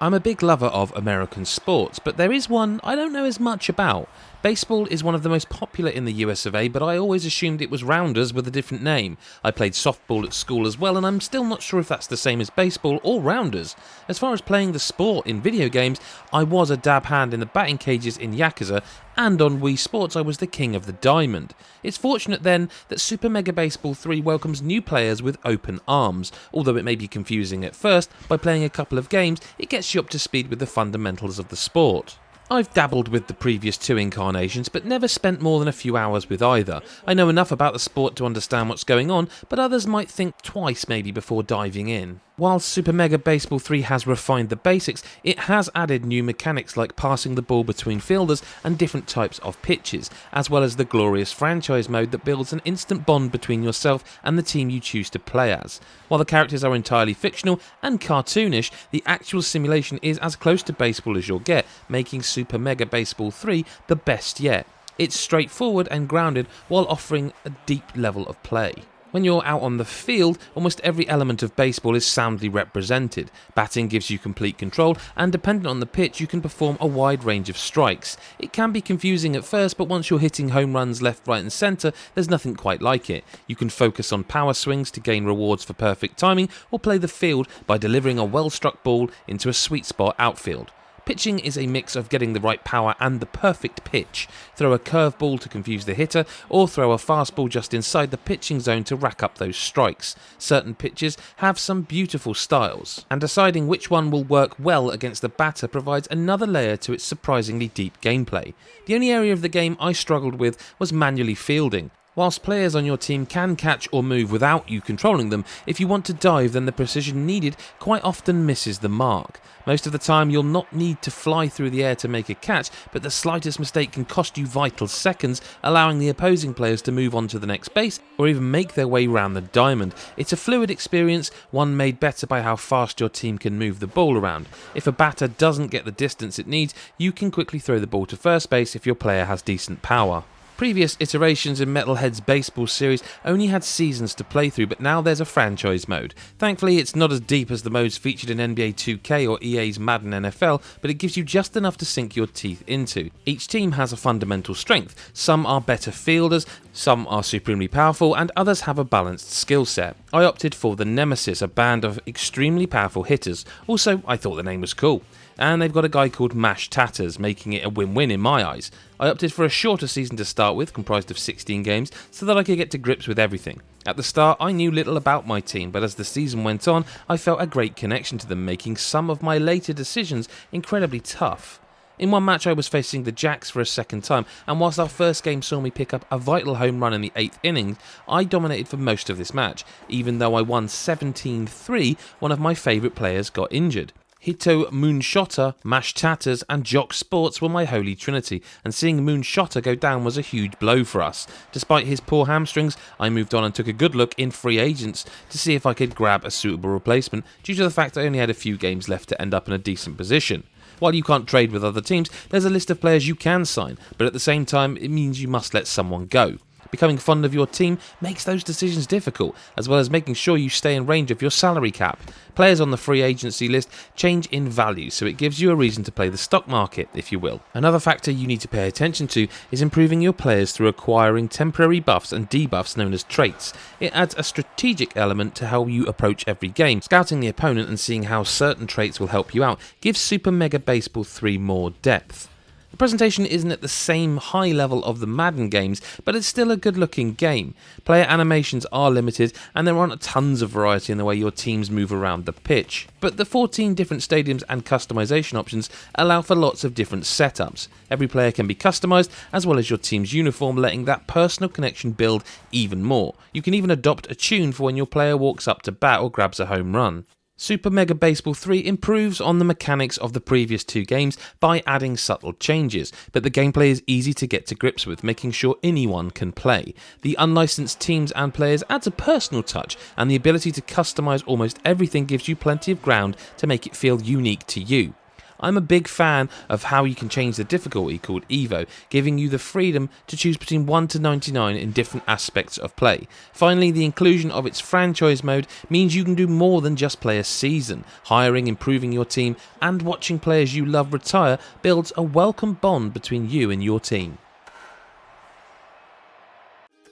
I'm a big lover of American sports, but there is one I don't know as much about. Baseball is one of the most popular in the US of A, but I always assumed it was rounders with a different name. I played softball at school as well, and I'm still not sure if that's the same as baseball or rounders. As far as playing the sport in video games, I was a dab hand in the batting cages in Yakuza, and on Wii Sports I was the king of the diamond. It's fortunate then that Super Mega Baseball 3 welcomes new players with open arms. Although it may be confusing at first, by playing a couple of games it gets you up to speed with the fundamentals of the sport. I've dabbled with the previous two incarnations, but never spent more than a few hours with either. I know enough about the sport to understand what's going on, but others might think twice maybe before diving in. While Super Mega Baseball 3 has refined the basics, it has added new mechanics like passing the ball between fielders and different types of pitches, as well as the glorious franchise mode that builds an instant bond between yourself and the team you choose to play as. While the characters are entirely fictional and cartoonish, the actual simulation is as close to baseball as you'll get, making Super Mega Baseball 3 the best yet. It's straightforward and grounded while offering a deep level of play. When you're out on the field, almost every element of baseball is soundly represented. Batting gives you complete control, and depending on the pitch you can perform a wide range of strikes. It can be confusing at first, but once you're hitting home runs left, right and centre, there's nothing quite like it. You can focus on power swings to gain rewards for perfect timing, or play the field by delivering a well-struck ball into a sweet spot outfield. Pitching is a mix of getting the right power and the perfect pitch. Throw a curveball to confuse the hitter, or throw a fastball just inside the pitching zone to rack up those strikes. Certain pitches have some beautiful styles, and deciding which one will work well against the batter provides another layer to its surprisingly deep gameplay. The only area of the game I struggled with was manually fielding. Whilst players on your team can catch or move without you controlling them, if you want to dive then the precision needed quite often misses the mark. Most of the time you'll not need to fly through the air to make a catch, but the slightest mistake can cost you vital seconds, allowing the opposing players to move on to the next base or even make their way round the diamond. It's a fluid experience, one made better by how fast your team can move the ball around. If a batter doesn't get the distance it needs, you can quickly throw the ball to first base if your player has decent power. Previous iterations in Metalhead's baseball series only had seasons to play through, but now there's a franchise mode. Thankfully, it's not as deep as the modes featured in NBA 2K or EA's Madden NFL, but it gives you just enough to sink your teeth into. Each team has a fundamental strength. Some are better fielders, some are supremely powerful, and others have a balanced skill set. I opted for the Nemesis, a band of extremely powerful hitters. Also, I thought the name was cool. And they've got a guy called Mash Tatters, making it a win-win in my eyes. I opted for a shorter season to start with, comprised of 16 games, so that I could get to grips with everything. At the start, I knew little about my team, but as the season went on, I felt a great connection to them, making some of my later decisions incredibly tough. In one match I was facing the Jacks for a second time, and whilst our first game saw me pick up a vital home run in the 8th inning, I dominated for most of this match. Even though I won 17-3, one of my favourite players got injured. Hito Moonshotter, Mash Tatters and Jock Sports were my holy trinity, and seeing Moonshotter go down was a huge blow for us. Despite his poor hamstrings, I moved on and took a good look in free agents to see if I could grab a suitable replacement, due to the fact I only had a few games left to end up in a decent position. While you can't trade with other teams, there's a list of players you can sign, but at the same time it means you must let someone go. Becoming fond of your team makes those decisions difficult, as well as making sure you stay in range of your salary cap. Players on the free agency list change in value, so it gives you a reason to play the stock market, if you will. Another factor you need to pay attention to is improving your players through acquiring temporary buffs and debuffs known as traits. It adds a strategic element to how you approach every game. Scouting the opponent and seeing how certain traits will help you out gives Super Mega Baseball 3 more depth. The presentation isn't at the same high level of the Madden games, but it's still a good looking game. Player animations are limited, and there aren't tons of variety in the way your teams move around the pitch. But the 14 different stadiums and customization options allow for lots of different setups. Every player can be customized, as well as your team's uniform, letting that personal connection build even more. You can even adopt a tune for when your player walks up to bat or grabs a home run. Super Mega Baseball 3 improves on the mechanics of the previous two games by adding subtle changes, but the gameplay is easy to get to grips with, making sure anyone can play. The unlicensed teams and players adds a personal touch, and the ability to customize almost everything gives you plenty of ground to make it feel unique to you. I'm a big fan of how you can change the difficulty called Evo, giving you the freedom to choose between 1 to 99 in different aspects of play. Finally, the inclusion of its franchise mode means you can do more than just play a season. Hiring, improving your team, and watching players you love retire builds a welcome bond between you and your team.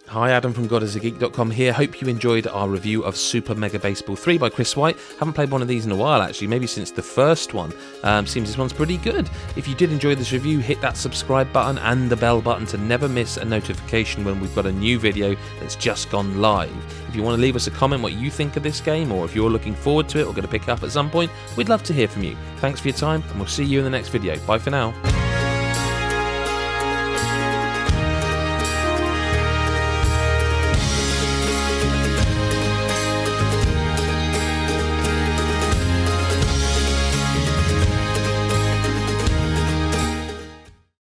Hi, Adam from GodIsAGeek.com here. Hope you enjoyed our review of Super Mega Baseball 3 by Chris White. Haven't played one of these in a while actually, maybe since the first one. Seems this one's pretty good. If you did enjoy this review, hit that subscribe button and the bell button to never miss a notification when we've got a new video that's just gone live. If you want to leave us a comment what you think of this game, or if you're looking forward to it or going to pick it up at some point, we'd love to hear from you. Thanks for your time, and we'll see you in the next video. Bye for now.